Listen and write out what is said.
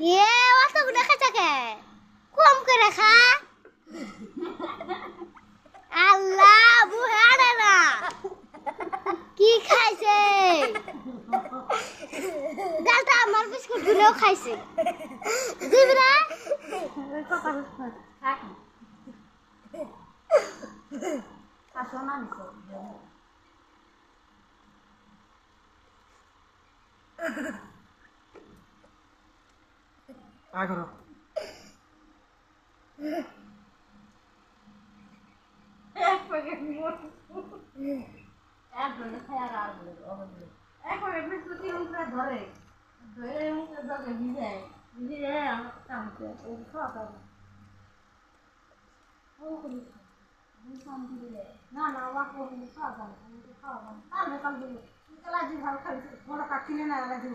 এ অত গুলো খাইছে কে কম করে খা আল্লাহ বুহারে না কি খাইছে গালটা আমার বিস্কুট গুলোও খাইছে দিবি না আসো না নিছো আয় করো এক প্যাকেট মোট এক ধরে খায় আর বলে এক প্যাকেট বিস্কুট মুখে ধরে ধরে মুখে ধরে ভিজায় ভিজে আমার চামচে ও খাওয়া খাবে ও করি না না ওয়া করে খাওয়া যাবে খাওয়া যাবে কাল কাল দিলে কাল আজি ভালো খাইছে বড় কাকিনে না আজি